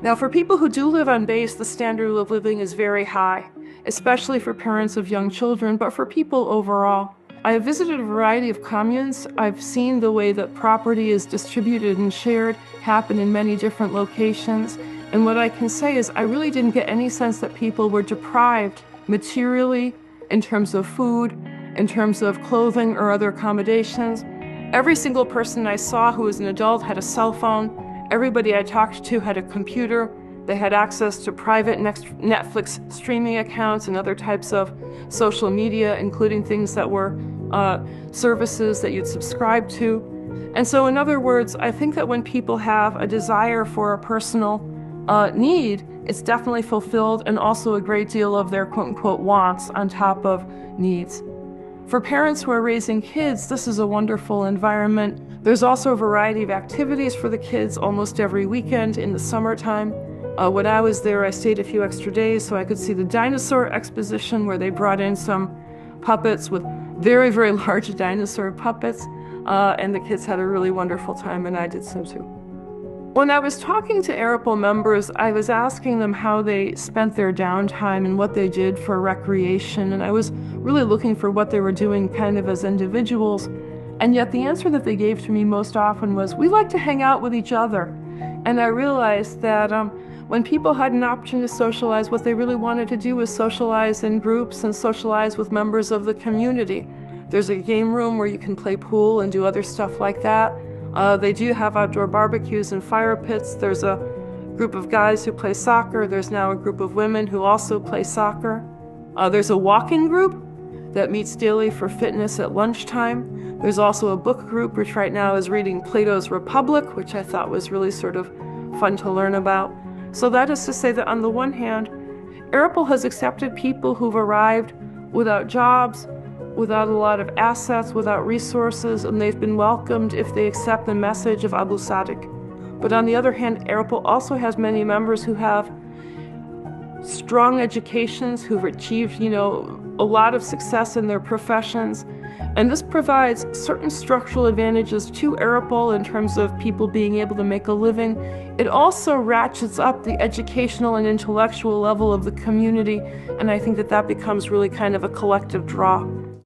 Now, for people who do live on base, the standard of living is very high, especially for parents of young children, but for people overall. I have visited a variety of communes. I've seen the way that property is distributed and shared happen in many different locations. And what I can say is I really didn't get any sense that people were deprived materially in terms of food, in terms of clothing or other accommodations. Every single person I saw who was an adult had a cell phone. Everybody I talked to had a computer. They had access to private Netflix streaming accounts and other types of social media, including things that were services that you'd subscribe to. And so, in other words, I think that when people have a desire for a personal need, it's definitely fulfilled, and also a great deal of their quote-unquote wants on top of needs. For parents who are raising kids, this is a wonderful environment. There's also a variety of activities for the kids almost every weekend in the summertime. When I was there, I stayed a few extra days so I could see the dinosaur exposition, where they brought in some puppets with very, very large dinosaur puppets, and the kids had a really wonderful time, and I did so too. When I was talking to ARIPL members, I was asking them how they spent their downtime and what they did for recreation, and I was really looking for what they were doing kind of as individuals. And yet the answer that they gave to me most often was, we like to hang out with each other. And I realized that when people had an option to socialize, what they really wanted to do was socialize in groups and socialize with members of the community. There's a game room where you can play pool and do other stuff like that. They do have outdoor barbecues and fire pits. There's a group of guys who play soccer. There's now a group of women who also play soccer. There's a walking group that meets daily for fitness at lunchtime. There's also a book group, which right now is reading Plato's Republic, which I thought was really sort of fun to learn about. So that is to say that on the one hand, ARIPL has accepted people who've arrived without jobs, without a lot of assets, without resources, and they've been welcomed if they accept the message of Abu Sadiq. But on the other hand, ARIPL also has many members who have strong educations, who've achieved, a lot of success in their professions. And this provides certain structural advantages to ARIPL in terms of people being able to make a living. It also ratchets up the educational and intellectual level of the community, and I think that that becomes really kind of a collective draw.